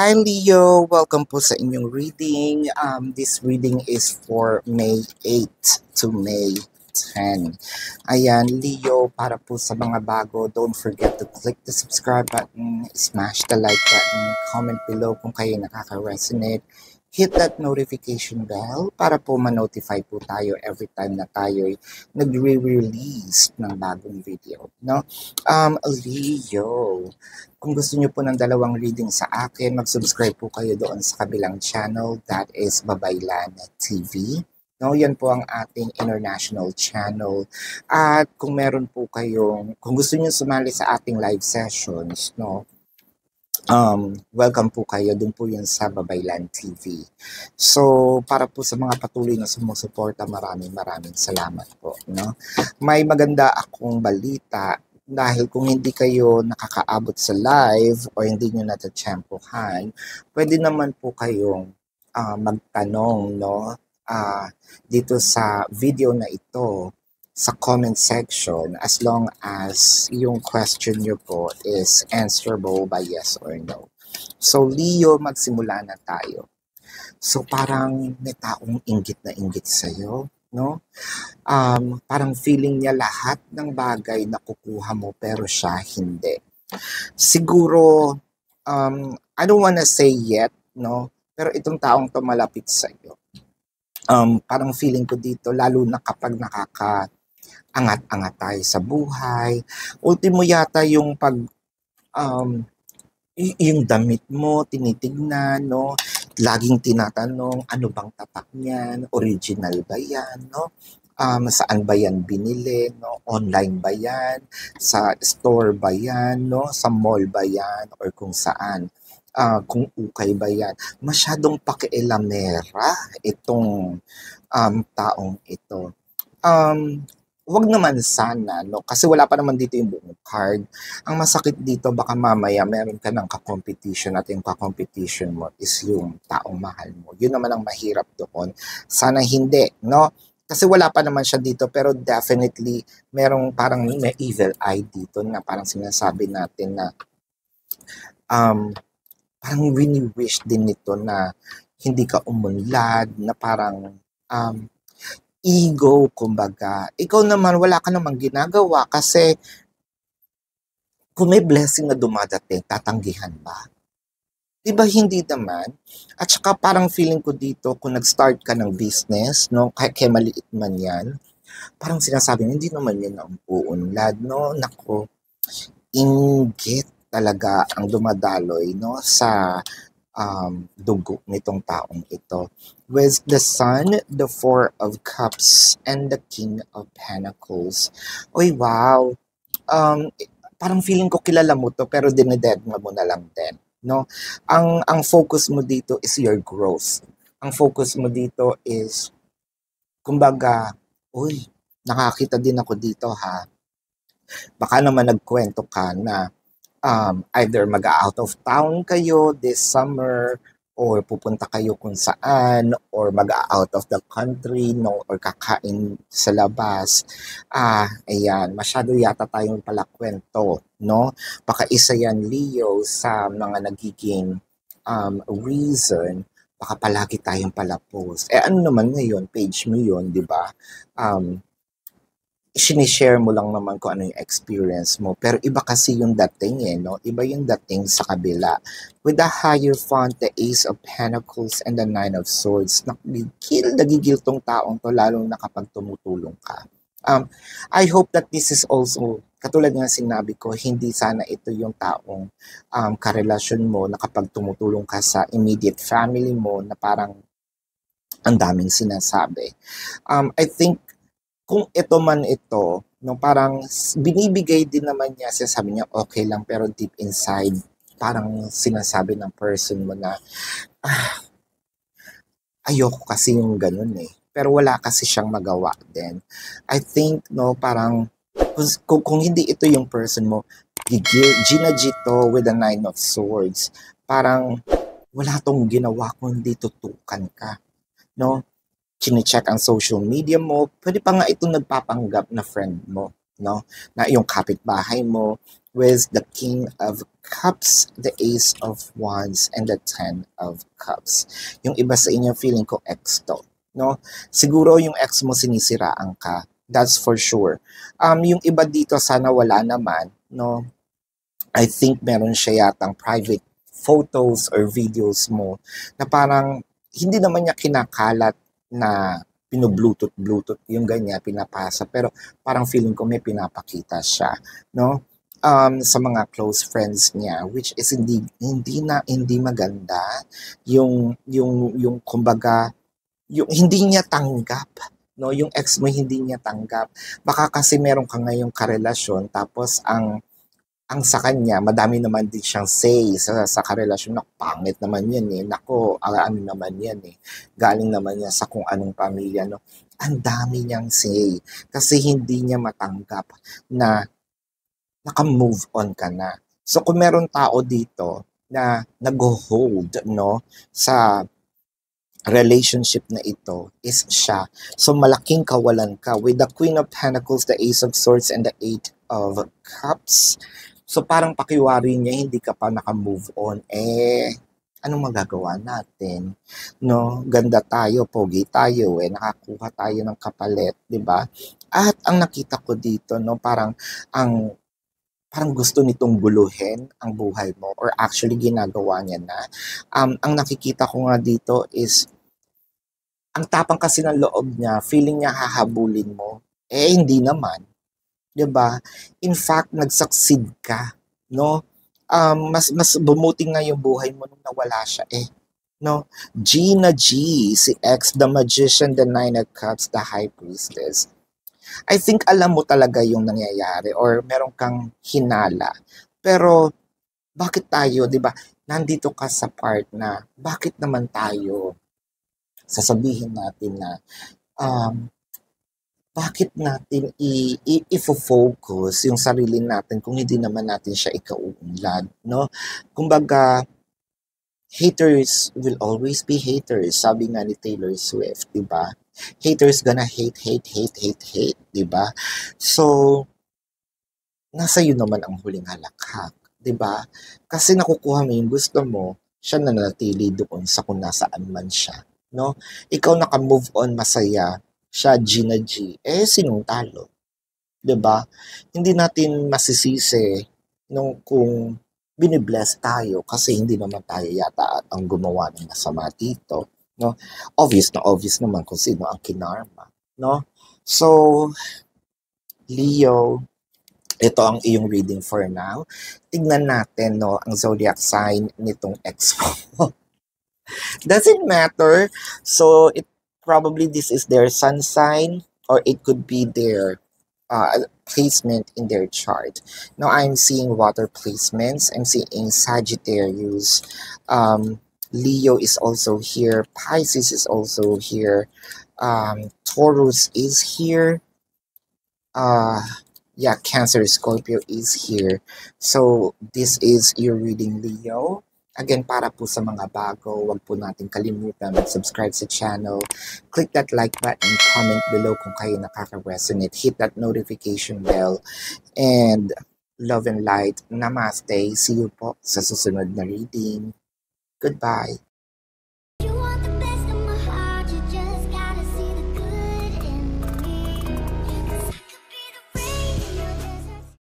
Hi Leo, welcome po sa inyong reading. This reading is for May 8 to May 10. Ayan, Leo, para po sa mga bago, don't forget to click the subscribe button, smash the like button, comment below kung kayo nakaka-resonate, hit that notification bell para po ma-notify po tayo every time na tayo nagre-release ng bagong video. No? Leo, kung gusto niyo po ng dalawang reading sa akin, mag-subscribe po kayo doon sa kabilang channel, that is Babaylan TV. No, yan po ang ating international channel. At kung meron po kayong, kung gusto niyo sumali sa ating live sessions, no, welcome po kayo. Doon po yun sa Babaylan TV. So, para po sa mga patuloy na sumusuporta, maraming salamat po. No? May maganda akong balita dahil kung hindi kayo nakakaabot sa live o hindi nyo natatsyempohan, pwede naman po kayong magtanong, no? Dito sa video na ito, sa comment section, as long as yung question nyo po is answerable by yes or no. So, Leo, magsimula na tayo. So, parang may taong inggit na inggit sa'yo, no? Parang feeling niya lahat ng bagay na kukuha mo pero siya hindi. Siguro, I don't wanna say yet, no? Pero itong taong to malapit sa'yo. Parang feeling ko dito, lalo na kapag nakaka-angat-angat tayo sa buhay. Ultimo yata yung pag, yung damit mo, tinitignan, no? Laging tinatanong, ano bang tatak niyan? Original ba yan, no? Saan ba yan binili, no? Online ba yan? Sa store ba yan, no? Sa mall ba yan? Or kung saan? Kung ukay ba yan? Masyadong pakialamera itong taong ito. Wag naman sana, no? Kasi wala pa naman dito yung buong card. Ang masakit dito, baka mamaya meron ka ng kakompetition at yung kakompetition mo is yung taong mahal mo. Yun naman ang mahirap doon. Sana hindi, no? Kasi wala pa naman siya dito, pero definitely merong parang may evil eye dito na parang sinasabi natin na parang wini-wish din nito na hindi ka umunlad, na parang ego, kumbaga. Ikaw naman, wala ka namang ginagawa kasi kung may blessing na dumadating, tatanggihan ba? Diba hindi naman? At saka parang feeling ko dito, kung nag-start ka ng business, no, kahit maliit man yan, parang sinasabi, hindi naman yan ang uunlad, no? Nako, inggit talaga ang dumadaloy, no, sa dugo nitong taong ito. With the Sun, the Four of Cups, and the King of Pentacles. Uy, wow! Parang feeling ko kilala mo to, pero dineded mo na lang din, no? Ang focus mo dito is your growth. Ang focus mo dito is, kumbaga, uy, nakakita din ako dito, ha? Baka naman nagkwento ka na either mag-out of town kayo this summer, or pupunta kayo kung saan, or mag-out of the country, no, or kakain sa labas. Ayan, masyado yata tayong palakwento, no? Baka isa yan, Leo, sa mga nagiging reason, baka palagi tayong palapos. Ano naman ngayon, page mo yun, di ba? Sinishare mo lang naman kung ano yung experience mo. Pero iba kasi yung dating no? Iba yung dating sa kabila. With the Hierophant, the Ace of Pentacles, and the Nine of Swords, nagigil tong taong to, lalo na kapag tumutulong ka. I hope that this is also, katulad nga sinabi ko, hindi sana ito yung taong karelasyon mo na kapag tumutulong ka sa immediate family mo na parang ang daming sinasabi. I think kung ito man ito, no, parang binibigay din naman niya, sabi niya okay lang, pero deep inside, parang sinasabi ng person mo na, ayoko kasi yung ganun eh. Pero wala kasi siyang magawa din. I think, no, parang, kung hindi ito yung person mo, ginagito with the Nine of Swords, parang wala tong ginawa kung hindi tutukan ka. No? Chine-check ang social media mo, pwede pa nga itong nagpapanggap na friend mo. no? Na yung kapitbahay mo with the King of Cups, the Ace of Wands, and the Ten of Cups. Yung iba sa inyo, feeling ko ex to, no? Siguro yung ex mo sinisiraan ka. That's for sure. Yung iba dito, sana wala naman, no? I think meron siya yatang private photos or videos mo na parang hindi naman niya kinakalat na pino-bluetooth yung ganyan, pinapasa. Pero parang feeling ko may pinapakita siya, no? Sa mga close friends niya, which is hindi maganda yung kumbaga yung hindi niya tanggap, no, yung ex mo hindi niya tanggap. Baka kasi meron ka ngayong karelasyon tapos ang sa kanya, madami naman din siyang say sa karelasyon na pangit naman yan eh. Nako, ano naman yan eh. Galing naman yan sa kung anong pamilya, no. Ang dami niyang say. Kasi hindi niya matanggap na naka-move on ka na. So kung meron tao dito na nag-hold, no, sa relationship na ito is siya. So malaking kawalan ka with the Queen of Pentacles, the Ace of Swords, and the Eight of Cups. So parang pakiwari niya, hindi ka pa naka-move on. Anong magagawa natin? No, ganda tayo, pogi tayo, nakakuha tayo ng kapalit, 'di ba? At ang nakita ko dito, no, ang parang gusto nitong guluhin ang buhay mo or actually ginagawa niya na. Ang nakikita ko nga dito is ang tapang kasi ng loob niya, feeling niya hahabulin mo. Hindi naman, 'di ba? In fact, nag-succeed ka, no? Mas bumuti nga yung buhay mo nung nawala siya no? G na G, si X, the Magician, the Nine of Cups, the High Priestess. I think alam mo talaga yung nangyayari or meron kang hinala. Pero bakit tayo, 'di ba? Nandito ka sa part na bakit naman tayo sasabihin natin na um, bakit natin i-focus yung sarili natin kung hindi naman natin siya ikauunlad, no? Kumbaga, haters will always be haters. Sabi nga ni Taylor Swift, di ba? Haters gonna hate, di ba? So, nasa iyo naman ang huling halakhak, di ba? Kasi nakukuha mo yung gusto mo, siya nanatili doon sa kung nasaan man siya, no? Ikaw naka-move on masaya, siya G na G, sinong talo? 'Di ba? Hindi natin masisisi nung kung binibless tayo kasi hindi naman tayo yata ang gumawa ng masama dito, no? Obvious naman kung sino ang kinarma, no? So, Leo, ito ang iyong reading for now. Tignan natin, no, ang zodiac sign nitong ex mo. Doesn't matter. So, probably this is their sun sign or it could be their placement in their chart. Now, I'm seeing water placements. I'm seeing Sagittarius. Leo is also here. Pisces is also here. Taurus is here. Cancer, Scorpio is here. So, this is your reading, Leo. Again, para po sa mga bago, wag po natin kalimutan mag-subscribe sa channel. Click that like button, comment below kung kayo nakaka-resonate. Hit that notification bell. And love and light. Namaste. See you po sa susunod na reading. Goodbye.